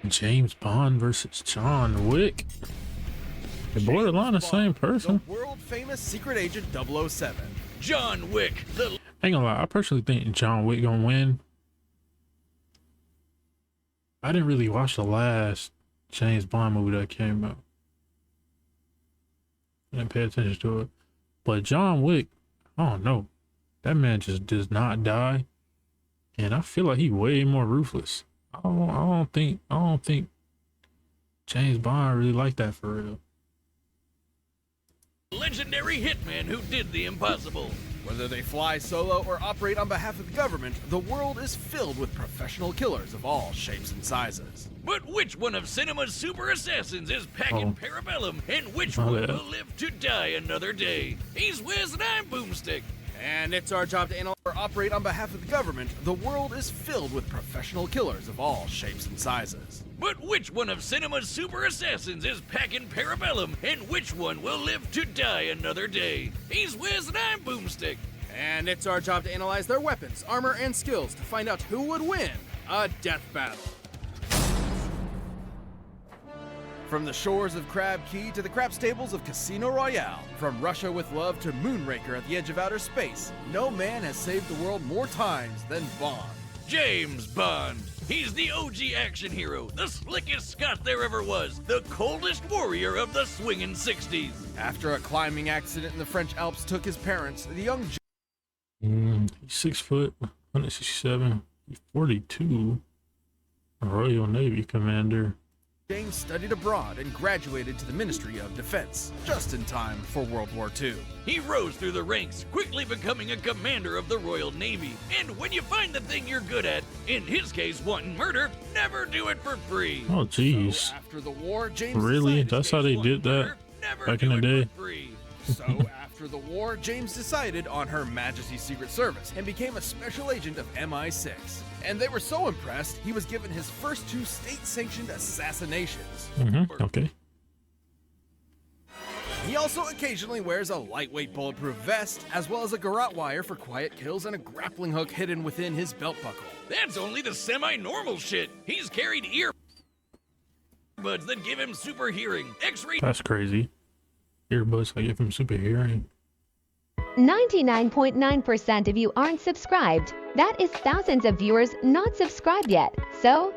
James Bond versus John Wick. They're borderline the same person. The world famous secret agent 007. John Wick, the I ain't gonna lie, I personally think John Wick gonna win. I didn't really watch the last James Bond movie that came out. I didn't pay attention to it. But John Wick, I don't know. That man just does not die. And I feel like he's way more ruthless. I don't think James Bond really like that for real. legendary hitman who did the impossible. Whether they fly solo or operate on behalf of the government, the world is filled with professional killers of all shapes and sizes. But which one of cinema's super assassins is packing parabellum, and which one will live to die another day? He's Wiz and I'm Boomstick. And it's our job to analyze or operate on behalf of the government. The world is filled with professional killers of all shapes and sizes. But which one of cinema's super assassins is packing parabellum, and which one will live to die another day? He's Wiz and I'm Boomstick. And it's our job to analyze their weapons, armor, and skills to find out who would win a death battle. From the shores of Crab Key to the crap stables of Casino Royale, from Russia with Love to Moonraker at the edge of outer space, no man has saved the world more times than Bond. James Bond. He's the OG action hero, the slickest Scot there ever was, the coldest warrior of the swingin' 60s. After a climbing accident in the French Alps took his parents, the young He's 6 foot, 167, he's 42, a Royal Navy commander. James studied abroad and graduated to the Ministry of Defense, just in time for World War II. He rose through the ranks, quickly becoming a commander of the Royal Navy. And when you find the thing you're good at, in his case wanting murder, never do it for free. Oh jeez. So after the war, James Really? decided That's to how they want did that Murder, never back do in the it day? for free. So after the war, James decided on Her Majesty's Secret Service and became a special agent of MI6. And they were so impressed, he was given his first 2 state-sanctioned assassinations. Okay. He also occasionally wears a lightweight bulletproof vest, as well as a garrote wire for quiet kills and a grappling hook hidden within his belt buckle. That's only the semi-normal shit. He's carried earbuds that give him super hearing, X-ray. That's crazy. Earbuds that give him super hearing. 99.9% of you aren't subscribed. That is thousands of viewers not subscribed yet. So,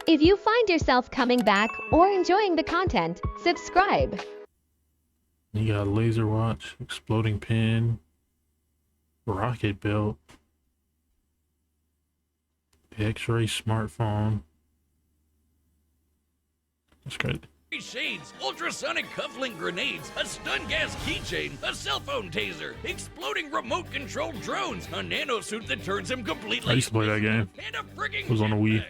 if you find yourself coming back or enjoying the content, subscribe. You got a laser watch, exploding pin, rocket belt, X-ray smartphone. That's great. Shades, ultrasonic cufflink grenades, a stun gas keychain, a cell phone taser, exploding remote-controlled drones, a nanosuit that turns him completely. I used to play that game. And a frigging It was on the Wii. jetpack.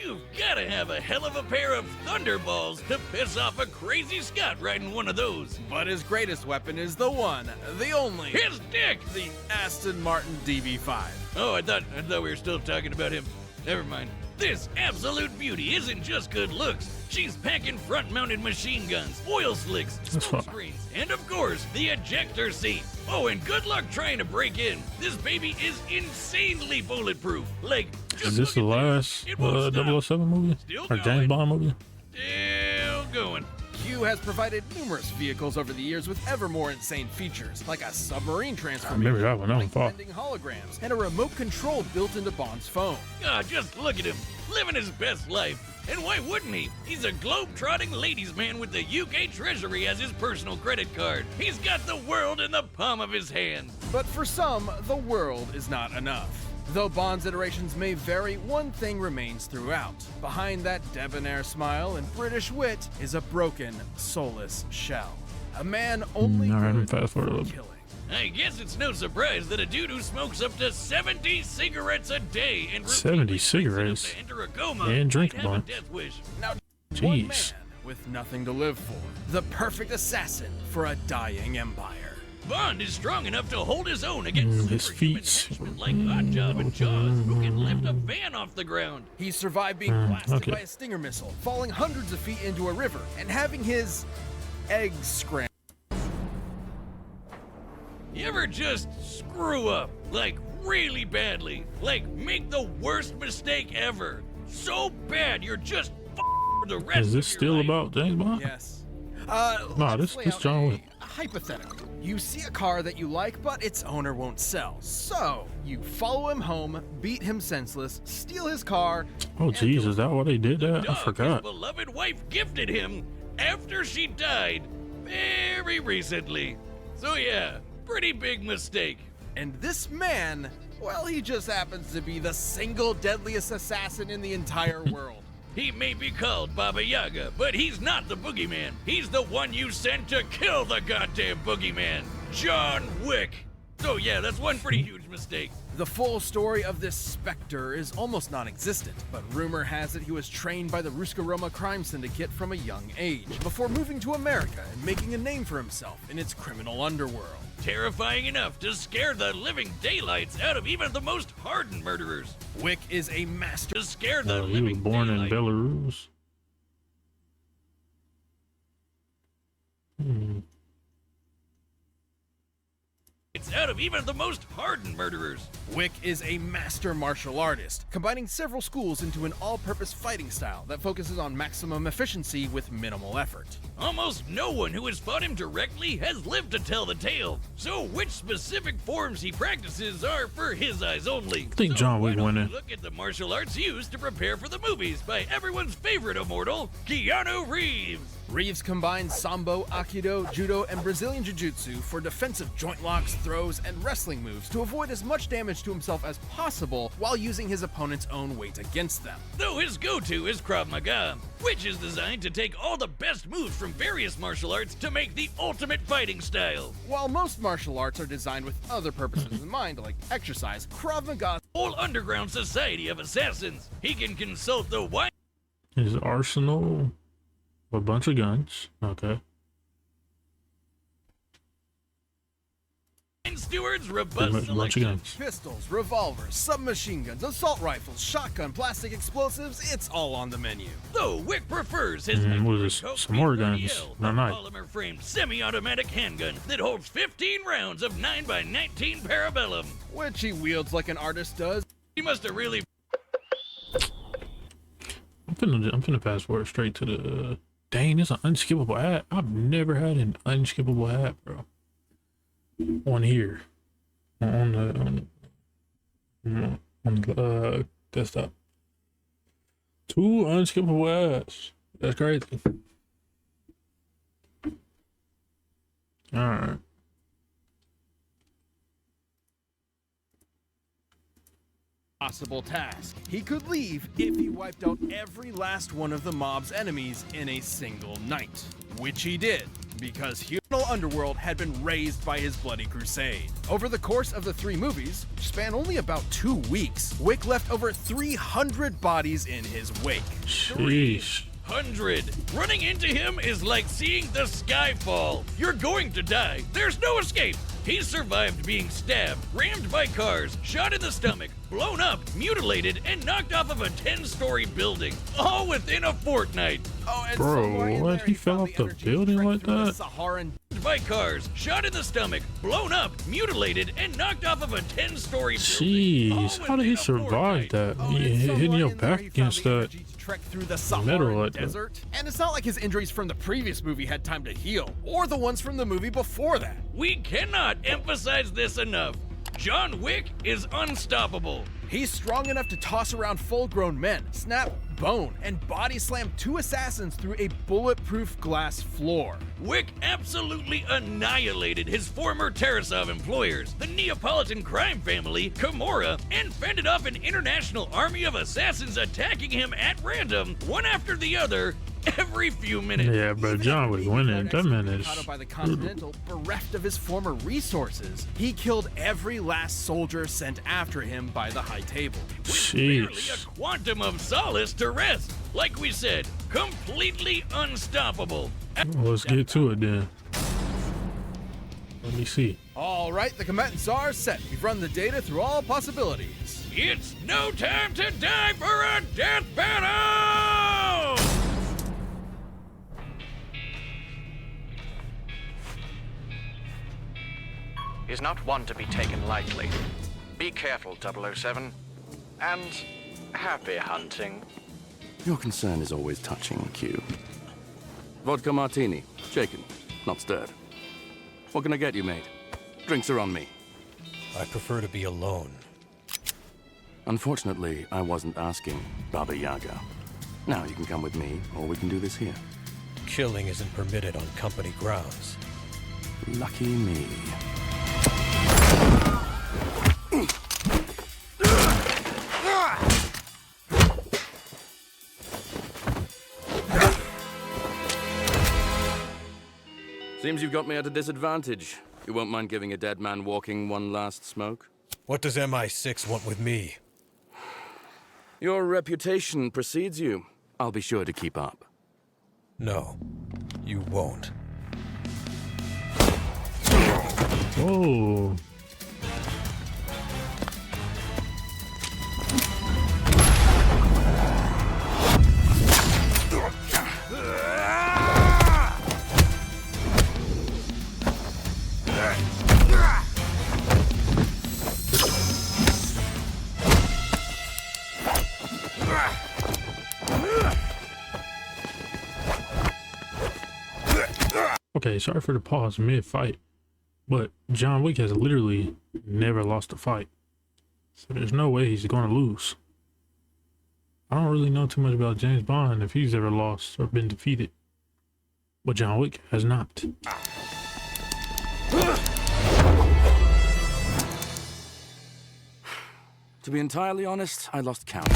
You've gotta have a hell of a pair of thunderballs to piss off a crazy Scot riding one of those. But his greatest weapon is the one, the only, His dick! the Aston Martin DB5. Oh, I thought we were still talking about him. Never mind. This absolute beauty isn't just good looks. She's packing front-mounted machine guns, oil slicks, That's smoke fine. screens, and of course, the ejector seat. Oh, and good luck trying to break in. This baby is insanely bulletproof. Like, just Is this the look at last It won't stop. 007 movie? Still Or James going. Bond movie? Still going. Q has provided numerous vehicles over the years with ever more insane features, like a submarine transformation, remember that one. That one fought. light-bending holograms, and a remote control built into Bond's phone. Ah, just look at him, living his best life. And why wouldn't he? He's a globe-trotting ladies' man with the UK Treasury as his personal credit card. He's got the world in the palm of his hand. But for some, the world is not enough. Though Bond's iterations may vary, one thing remains throughout. Behind that debonair smile and British wit is a broken, soulless shell. A man only All right, good fast forward a for little bit. killing. I guess it's no surprise that a dude who smokes up to 70 cigarettes a day and 70 routinely cigarettes? places enough to enter a coma And drink a might have bunch. death wish. Now, one man Jeez. with nothing to live for. The perfect assassin for a dying empire. Bond is strong enough to hold his own against his superhuman feet. henchmen like Oddjob and Jaws, who can lift a van off the ground. He survived being blasted okay. by a Stinger missile, falling hundreds of feet into a river, and having his eggs scrambled. You ever just screw up, like really badly, like make the worst mistake ever, so bad you're just the rest Is this of your still life. about James Bond? Yes. Nah, Let's this lay this out John a Wick. hypothetical. You see a car that you like, but its owner won't sell. So you follow him home, beat him senseless, steal his car. Oh and jeez, kill is that why they did that? I Dog his forgot. beloved wife gifted him after she died very recently. So yeah, pretty big mistake. And this man, well, he just happens to be the single deadliest assassin in the entire world. He may be called Baba Yaga, but he's not the boogeyman. He's the one you sent to kill the goddamn boogeyman, John Wick. So yeah, that's one pretty huge mistake. The full story of this specter is almost non-existent, but rumor has it he was trained by the Ruskaroma crime syndicate from a young age, before moving to America and making a name for himself in its criminal underworld. Terrifying enough to scare the living daylights out of even the most hardened murderers. Wick is a master. To scare the He was living born in daylights Belarus. out of even the most hardened murderers. Wick is a master martial artist, combining several schools into an all-purpose fighting style that focuses on maximum efficiency with minimal effort. Almost no one who has fought him directly has lived to tell the tale, so which specific forms he practices are for his eyes only. I think So John why Wick don't winning. we look at the martial arts used to prepare for the movies by everyone's favorite immortal, Keanu Reeves. Reeves combines Sambo, Aikido, Judo, and Brazilian Jiu-Jitsu for defensive joint locks, throws, and wrestling moves to avoid as much damage to himself as possible while using his opponent's own weight against them. Though his go-to is Krav Maga, which is designed to take all the best moves from various martial arts to make the ultimate fighting style. While most martial arts are designed with other purposes in mind, like exercise, Krav Maga Whole underground society of assassins. He can consult the wine His arsenal, a bunch of guns. Okay. steward's Pretty robust much a bunch of selection. guns. pistols, revolvers, submachine guns, assault rifles, shotgun, plastic explosives, it's all on the menu. Though Wick prefers his What is this? Some more guns. a Not nice. polymer-framed semi-automatic handgun that holds 15 rounds of 9x19 parabellum. Which he wields like an artist does. He must have really I'm finna fast forward straight to the. Dang, it's an unskippable hat. I've never had an unskippable hat, bro. On here, on the desktop. 2 unskippable hats. That's crazy. All right. Possible task. He could leave if he wiped out every last one of the mob's enemies in a single night. Which he did, because human underworld had been raised by his bloody crusade. Over the course of the 3 movies, which span only about 2 weeks, Wick left over 300 bodies in his wake. Sheesh. 100. Running into him is like seeing the sky fall. You're going to die. There's no escape. He survived being stabbed, rammed by cars, shot in the stomach, blown up, mutilated, and knocked off of a 10-story building, all within a fortnight. Oh, and Bro, somewhere in what? there, He fell found off the energy to building trek like through the that? Saharan By cars, shot in the stomach, blown up, mutilated, and knocked off of a 10-story building. all Jeez, how did he within a survive fortnight. that? Oh, and Hitting somewhere your in there, back he found against the that. energy to trek through the metal Saharan like that. desert. And it's not like his injuries from the previous movie had time to heal, or the ones from the movie before that. We cannot emphasize this enough. John Wick is unstoppable. He's strong enough to toss around full-grown men, snap bone, and body slam 2 assassins through a bulletproof glass floor. Wick absolutely annihilated his former Tarasov employers, the Neapolitan crime family, Kimura, and fended off an international army of assassins attacking him at random, one after the other, every few minutes. Yeah, bro, Even John after Wick being winning. declared That man is. excommunicado by the Continental, bereft of his former resources, he killed every last soldier sent after him by the High Table. Barely a Jeez. quantum of solace to rest. Like we said, completely unstoppable. Let's get to it then. Let me see. All right, the combatants are set. We've run the data through all possibilities. It's no time to die for a death battle! Is not one to be taken lightly. Be careful, 007. And happy hunting. Your concern is always touching, Q. Vodka martini, shaken, not stirred. What can I get you, mate? Drinks are on me. I prefer to be alone. Unfortunately, I wasn't asking, Baba Yaga. Now you can come with me, or we can do this here. Killing isn't permitted on company grounds. Lucky me. Seems you've got me at a disadvantage. You won't mind giving a dead man walking one last smoke? What does MI6 want with me? Your reputation precedes you. I'll be sure to keep up. No, you won't. Whoa. Okay, sorry for the pause mid-fight, but John Wick has literally never lost a fight. So there's no way he's going to lose. I don't really know too much about James Bond if he's ever lost or been defeated. But John Wick has not. To be entirely honest, I lost count.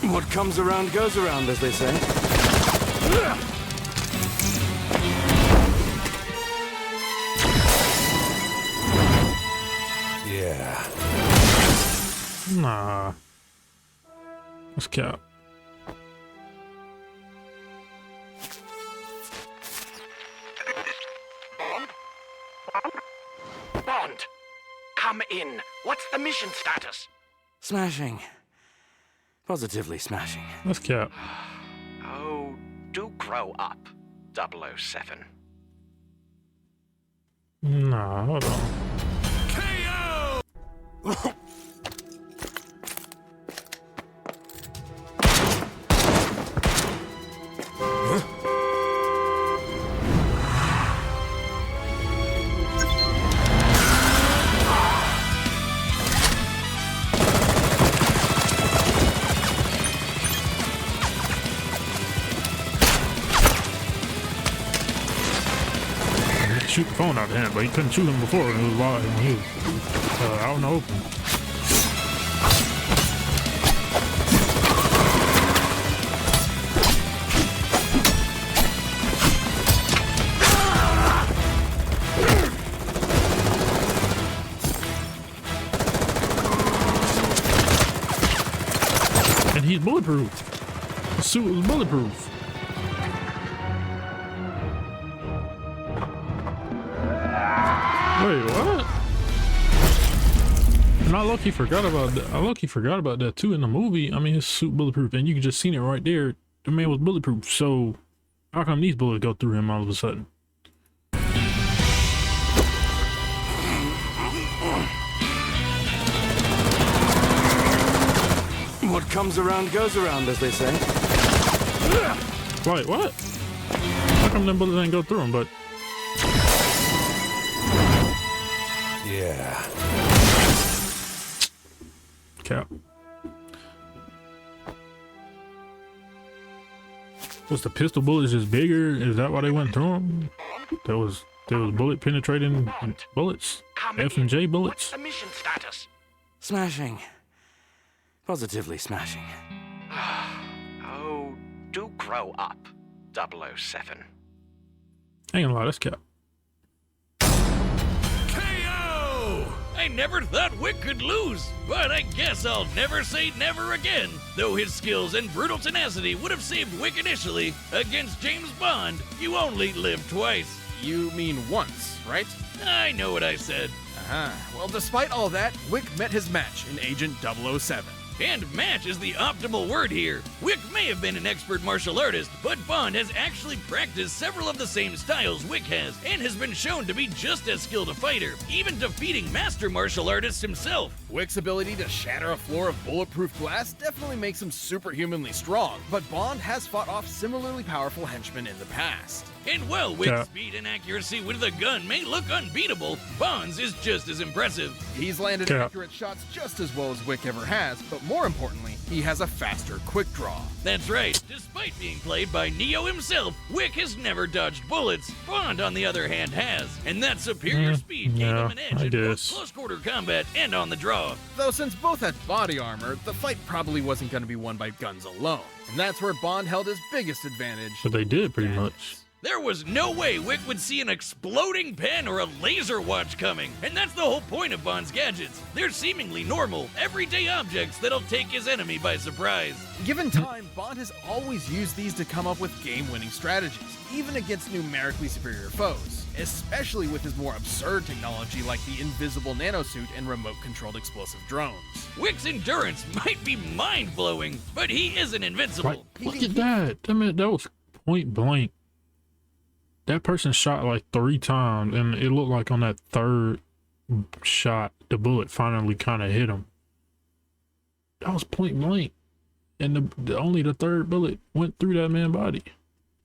What comes around goes around, as they say. Yeah. Nah. Let's cap. Bond, come in. What's the mission status? Smashing. Positively smashing. Let's cap. Oh, do grow up, 007. Nah, hold on. Shoot the phone out of him, but he couldn't shoot him before when it was wild, when he was out in the open. And he's bulletproof. The suit was bulletproof. Wait, what? And I low-key forgot about that. I low-key forgot about that too in the movie. I mean, his suit bulletproof, and you can just seen it right there. The man was bulletproof. So how come these bullets go through him all of a sudden? What comes around goes around, as they say. Wait, what? come them bullets ain't go through him? But Yeah. cap. Was the pistol bullets just bigger? Is that why they went through him? There was bullet penetrating bullets, Come F and J in. bullets. What's the mission status? Smashing. Positively smashing. Oh, do grow up, 007. I ain't gonna lie, that's cap. KO! I never thought Wick could lose, but I guess I'll never say never again. Though his skills and brutal tenacity would have saved Wick initially, against James Bond, you only live twice. You mean once, right? I know what I said. Well, despite all that, Wick met his match in Agent 007. And match is the optimal word here. Wick may have been an expert martial artist, but Bond has actually practiced several of the same styles Wick has, and has been shown to be just as skilled a fighter, even defeating master martial artist himself. Wick's ability to shatter a floor of bulletproof glass definitely makes him superhumanly strong, but Bond has fought off similarly powerful henchmen in the past. And while Wick's Yeah. speed and accuracy with a gun may look unbeatable, Bond's is just as impressive. He's landed Yeah. accurate shots just as well as Wick ever has, but more importantly, he has a faster quick draw. That's right, despite being played by Neo himself, Wick has never dodged bullets. Bond, on the other hand, has, and that superior speed gave him an edge I in both guess. close quarter combat and on the draw. Though since both had body armor, the fight probably wasn't going to be won by guns alone. And that's where Bond held his biggest advantage. But they did pretty much. There was no way Wick would see an exploding pen or a laser watch coming, and that's the whole point of Bond's gadgets. They're seemingly normal, everyday objects that'll take his enemy by surprise. Given time, Bond has always used these to come up with game-winning strategies, even against numerically superior foes, especially with his more absurd technology like the invisible nanosuit and remote-controlled explosive drones. Wick's endurance might be mind-blowing, but he isn't invincible. Look at that. I mean, that was point blank. That person shot like 3 times, and it looked like on that third shot, the bullet finally kind of hit him. That was point blank, and only the third bullet went through that man's body.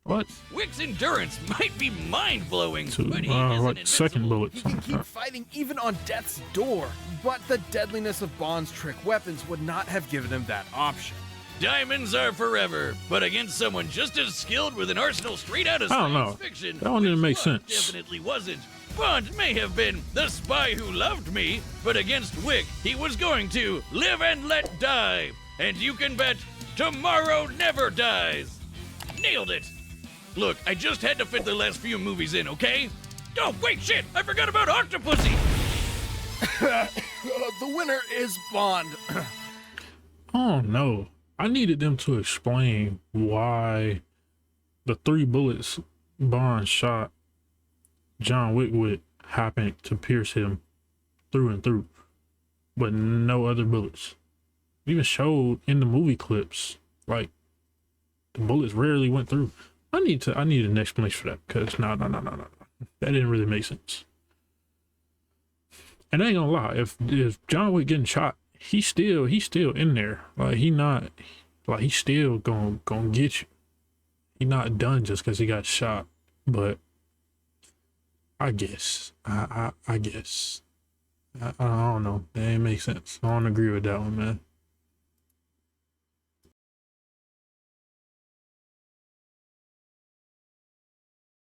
What? Wick's endurance might be mind-blowing, So, but he isn't like second invincible. bullet. He can keep fighting even on death's door, but the deadliness of Bond's trick weapons would not have given him that option. Diamonds are forever, but against someone just as skilled with an arsenal straight out of I don't science know. fiction, That one didn't Wick's make luck sense. Definitely wasn't. Bond may have been the spy who loved me, but against Wick, he was going to live and let die. And you can bet tomorrow never dies. Nailed it. Look, I just had to fit the last few movies in, okay? Oh, wait, shit! I forgot about Octopussy! The winner is Bond. Oh no. I needed them to explain why the 3 bullets Bond shot John Wick with happened to pierce him through and through, but no other bullets. It even showed in the movie clips, like the bullets rarely went through. I need an explanation for that, because no. That didn't really make sense. And I ain't gonna lie, if John Wick getting shot, he's still in there. Like he's still gonna get you. He not done just because he got shot. But I guess I guess I don't know. That ain't make sense. I don't agree with that one, man.